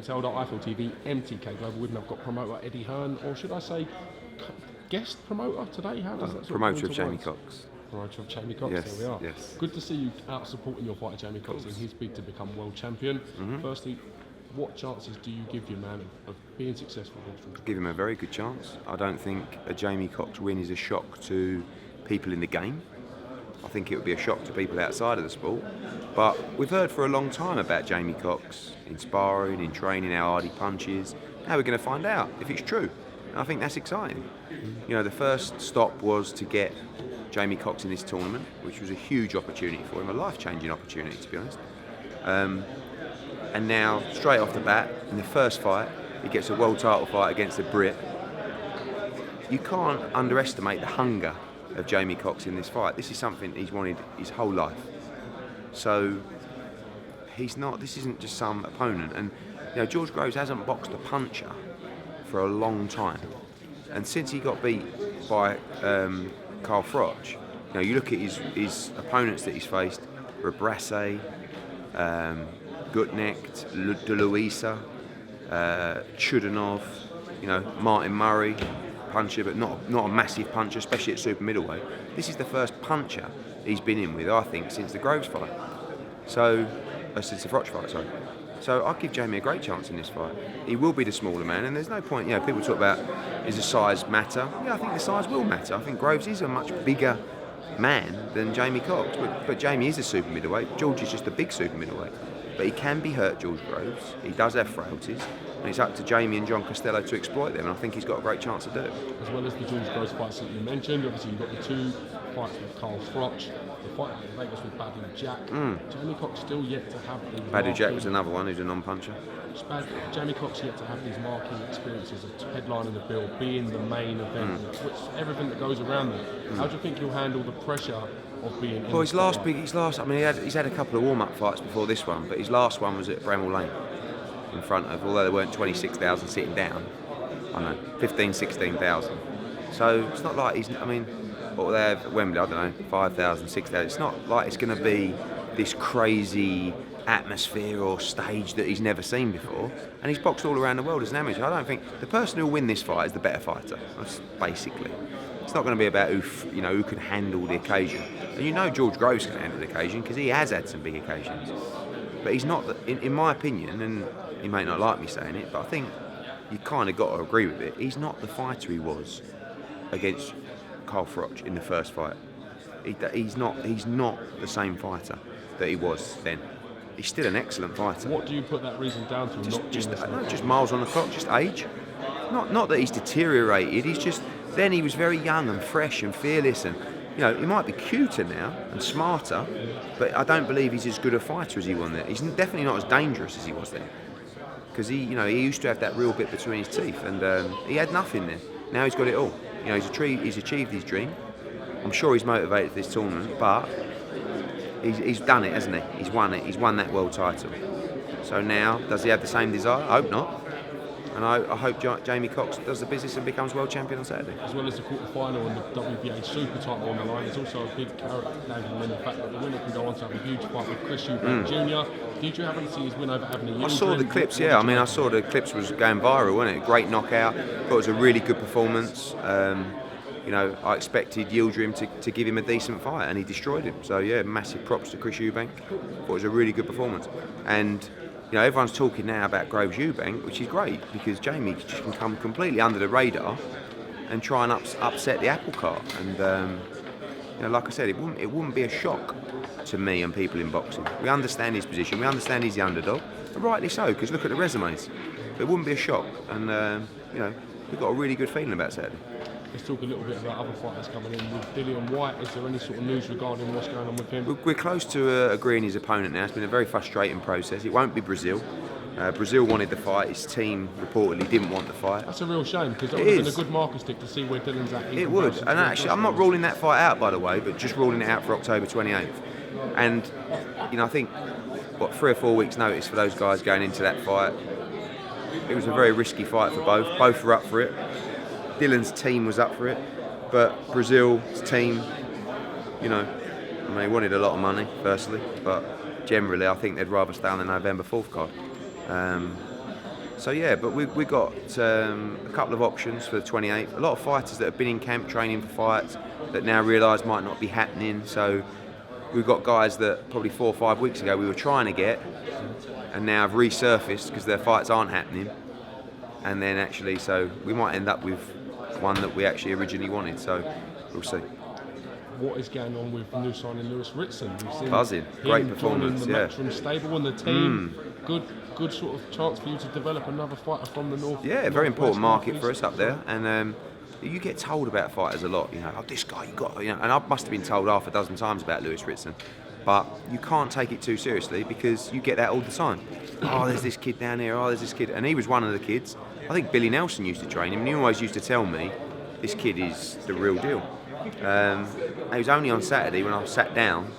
Zelda, IFL TV, MTK Global. With me, I've got promoter Eddie Hearn, or should I say guest promoter today? How does that sort promoter of of Jamie Cox. Promoter of Jamie Cox, Yes, there we are. yes. Good to see you out supporting your fighter Jamie Cox in his bid to become world champion. Firstly, what chances do you give your man of being successful? Give him a very good chance. I don't think a Jamie Cox win is a shock to people in the game. I think it would be a shock to people outside of the sport. But we've heard for a long time about Jamie Cox in sparring, in training, how hard he punches. Now we're going to find out if it's true. And I think that's exciting. You know, the first stop was to get Jamie Cox in this tournament, which was a huge opportunity for him, a life-changing opportunity, to be honest. And now, straight off the bat, in the first fight, he gets a world title fight against a Brit. You can't underestimate the hunger of Jamie Cox in this fight. This is something he's wanted his whole life. So this isn't just some opponent. And you know, George Groves hasn't boxed a puncher for a long time. And since he got beat by Carl Froch, you know, you look at his opponents that he's faced: Rebrasse, Gutnecht, De Luisa, Chudanov, you know, Martin Murray, puncher, but not a massive puncher, especially at super middleweight. This is the first puncher he's been in with, I think, since the Groves fight. So, since the Froch fight, sorry. So I'd give Jamie a great chance in this fight. He will be the smaller man, and there's no point, you know, people talk about, does the size matter? Yeah, I think the size will matter. I think Groves is a much bigger man than Jamie Cox, but Jamie is a super middleweight. George is just a big super middleweight. But he can be hurt, George Groves. He does have frailties, and it's up to Jamie and John Costello to exploit them, and I think he's got a great chance to do it. As well as the George Groves fights that you mentioned, obviously you've got the two fights with Carl Froch, the fight in Vegas with Badou Jack. Jamie Cox still yet to have the Badou Jack was another one who's a non-puncher. Jamie Cox yet to have these marking experiences of headlining the bill, being the main event, which everything that goes around it. How do you think he'll handle the pressure of being in Well, he's had a couple of warm-up fights before this one, but his last one was at Bramall Lane in front of, although there weren't 26,000 sitting down, I don't know, 15, 16,000. So it's not like what they have at Wembley, I don't know, 5,000, 6,000. It's not like it's going to be this crazy atmosphere or stage that he's never seen before. And he's boxed all around the world as an amateur. I don't think the person who'll win this fight is the better fighter. That's basically. It's not going to be about who can handle the occasion. And you know George Groves can handle the occasion because he has had some big occasions. But he's not, in my opinion, and he may not like me saying it, but I think you kind of got to agree with it. He's not the fighter he was against Carl Froch in the first fight. He's not the same fighter that he was then. He's still an excellent fighter. What do you put that reason down to? Just miles on the clock, just age. Not that he's deteriorated. He's just, then he was very young and fresh and fearless, and you know, he might be cuter now and smarter, but I don't believe he's as good a fighter as he was then. He's definitely not as dangerous as he was then, because he used to have that real bit between his teeth, and he had nothing then. Now he's got it all. You know, he's achieved his dream. I'm sure he's motivated for this tournament, but he's done it, hasn't he? He's won it. He's won that world title. So now, does he have the same desire? I hope not. And I hope Jamie Cox does the business and becomes world champion on Saturday. As well as the quarter-final and the WBA super title on the line, it's also a big carrot dangling in the fact that the winner can go on to have a huge fight with Chris Eubank Jr. Did you happen to see his win over Abner? I saw the clips, yeah. I saw the clips was going viral, wasn't it? Great knockout. Thought it was a really good performance. You know, I expected Yildirim to give him a decent fight, and he destroyed him. So yeah, massive props to Chris Eubank. Thought it was a really good performance. And you know, everyone's talking now about Groves Eubank, which is great because Jamie just can come completely under the radar and try and upset the apple cart. And you know, like I said, it wouldn't be a shock to me and people in boxing. We understand his position. We understand he's the underdog, and rightly so, because look at the resumes. But it wouldn't be a shock, and you know, we've got a really good feeling about Saturday. Let's talk a little bit about other fighters coming in. With DILLIAN WHYTE, is there any sort of news regarding what's going on with him? We're close to agreeing his opponent now. It's been a very frustrating process. It won't be Brazil. Brazil wanted the fight. His team reportedly didn't want the fight. That's a real shame because that would have been a good marker stick to see where Dillon's at. It would. And actually, I'm not ruling that fight out, by the way, but just ruling it out for October 28th. And you know, I think 3 or 4 weeks' notice for those guys going into that fight. It was a very risky fight for both. Both were up for it. Dillon's team was up for it, but Brazil's team, you know, they wanted a lot of money, firstly, but generally I think they'd rather stay on the November 4th card. So yeah, but we got a couple of options for the 28th. A lot of fighters that have been in camp training for fights that now realise might not be happening. So we've got guys that probably 4 or 5 weeks ago we were trying to get, and now have resurfaced because their fights aren't happening. And then actually, so we might end up with one that we actually originally wanted. So we'll see. What is going on with new signing Lewis Ritson? We've seen Buzzing, great performance, the yeah. Matchroom stable and the team. Good sort of chance for you to develop another fighter from the north. Yeah, very important market for us up there. And you get told about fighters a lot. You know, oh, this guy you got. You know, and I must have been told half a dozen times about Lewis Ritson. But you can't take it too seriously because you get that all the time. Oh, there's this kid down here. Oh, there's this kid, and he was one of the kids. I think Billy Nelson used to train him, and he always used to tell me, this kid is the real deal. It was only on Saturday when I sat down,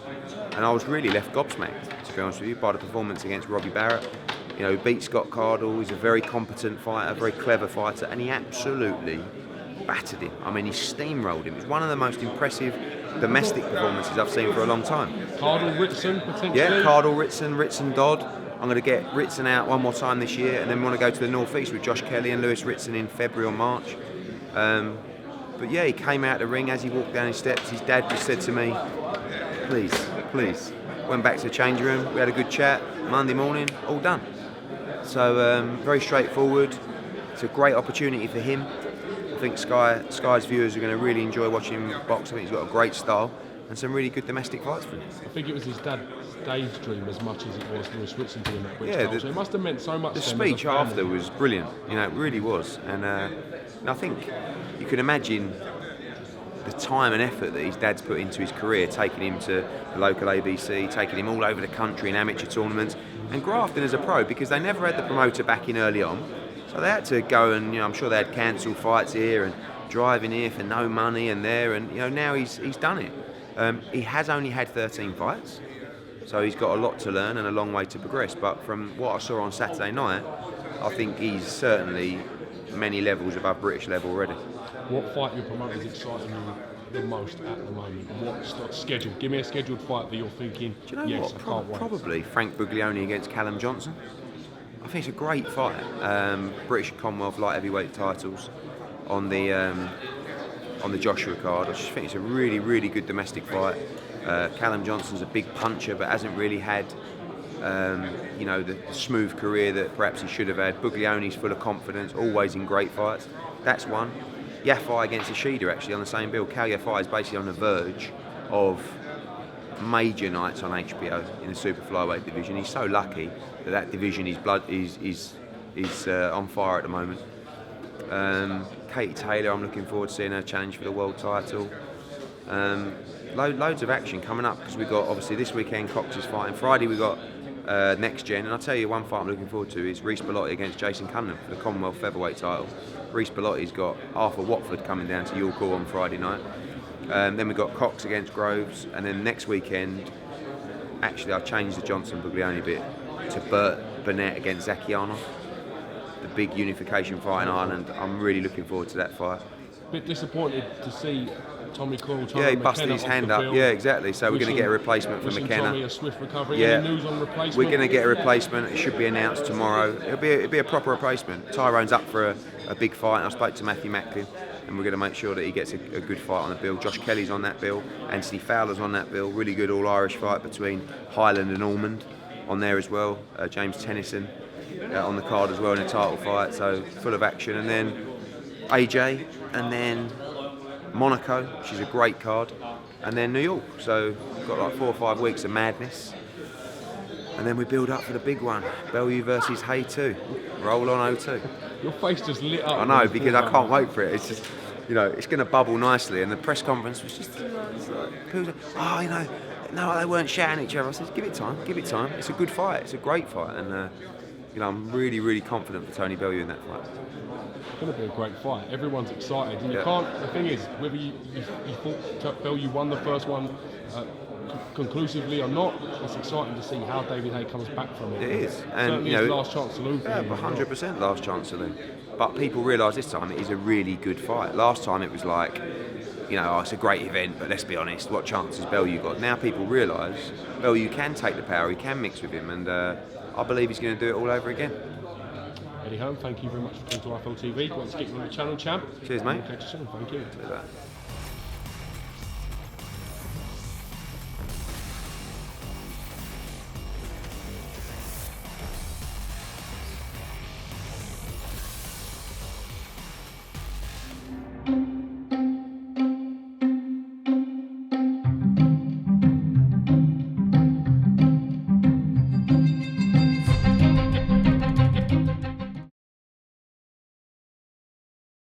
and I was really left gobsmacked, to be honest with you, by the performance against Robbie Barrett. You know, he beat Scott Cardle. He's a very competent fighter, very clever fighter, and he absolutely battered him. I mean, he steamrolled him. It's one of the most impressive domestic performances I've seen for a long time. Cardle Ritson, potentially? Yeah, Cardle Ritson Dodd. I'm going to get Ritson out one more time this year, and then we want to go to the North East with Josh Kelly and Lewis Ritson in February or March. But yeah, he came out the ring as he walked down his steps. His dad just said to me, please. Went back to the changing room. We had a good chat. Monday morning, all done. So very straightforward. It's a great opportunity for him. I think Sky's viewers are going to really enjoy watching him box. I think he's got a great style and some really good domestic fights for him. I think it was his dad Dave's dream as much as it was Lewis Ritson doing that. Yeah, So it must have meant so much. The speech after was brilliant. You know, it really was. And I think you can imagine the time and effort that his dad's put into his career, taking him to the local ABC, taking him all over the country in amateur tournaments, and grafting as a pro because they never had the promoter back in early on. So they had to go and, you know, I'm sure they had cancelled fights here and driving here for no money and there, and you know, now he's done it. He has only had 13 fights, so he's got a lot to learn and a long way to progress. But from what I saw on Saturday night, I think he's certainly many levels above British level already. What fight your promoter is exciting you the most at the moment? What's scheduled? Give me a scheduled fight that you're thinking, do you know yes, what? I can't wait. Probably Frank Buglioni against Callum Johnson. I think it's a great fight. British and Commonwealth light heavyweight titles on the Joshua card. I just think it's a really, really good domestic fight. Callum Johnson's a big puncher, but hasn't really had you know, the smooth career that perhaps he should have had. Buglioni's full of confidence, always in great fights. That's one. Yafai against Ishida actually on the same bill. Cal Yafai is basically on the verge of major nights on HBO in the super flyweight division. He's so lucky that division, his blood is on fire at the moment. Katie Taylor, I'm looking forward to seeing her challenge for the world title. Loads of action coming up because we've got, obviously this weekend Cox is fighting. Friday we've got Next Gen, and I'll tell you one fight I'm looking forward to is Reece Bellotti against Jason Cunningham for the Commonwealth featherweight title. Reece Bellotti's got Arthur Watford coming down to York Hall on Friday night. Then we've got Cox against Groves, and then next weekend, actually I changed the Johnson Buglioni bit to Burt Burnett against Zakianov. The big unification fight in Ireland. I'm really looking forward to that fight. Bit disappointed to see Tommy Coyle. Yeah, he busted his hand up. Yeah, exactly. So we're going to get a replacement for McKenna. Tommy a swift recovery. Yeah. Any news on replacement? We're going to get a replacement. It should be announced tomorrow. It'll be a proper replacement. Tyrone's up for a big fight. I spoke to Matthew Macklin, and we're going to make sure that he gets a good fight on the bill. Josh Kelly's on that bill. Anthony Fowler's on that bill. Really good all-Irish fight between Highland and Ormond on there as well. James Tennyson on the card as well in a title fight. So full of action. And then AJ, and then Monaco, which is a great card, and then New York. So we've got like 4 or 5 weeks of madness, and then we build up for the big one, Bellew versus Hay 2. Roll on 0-2. Your face just lit up. I know, because I can't wait for it. It's just, you know, it's going to bubble nicely, and the press conference was just, you know, it's like, people say, oh, you know, no, they weren't shouting at each other. I said, give it time. It's a good fight. It's a great fight, and you know, I'm really, really confident for Tony Bellew in that fight. It's going to be a great fight. Everyone's excited, and you Yeah. can't. The thing is, whether you thought Bellew won the first one conclusively or not, it's exciting to see how David Hay comes back from it. It is, and certainly you know, his last chance to lose. Yeah, 100% last chance to lose. But people realise this time it is a really good fight. Last time it was like, you know, oh, it's a great event, but let's be honest, what chance has Bellew got? Now people realise Bellew can take the power, he can mix with him, and I believe he's going to do it all over again. Eddie Hearn, thank you very much for coming to IFL TV. Great to get you on the channel, champ. Cheers, mate. We'll catch you soon. Thank you. Do that.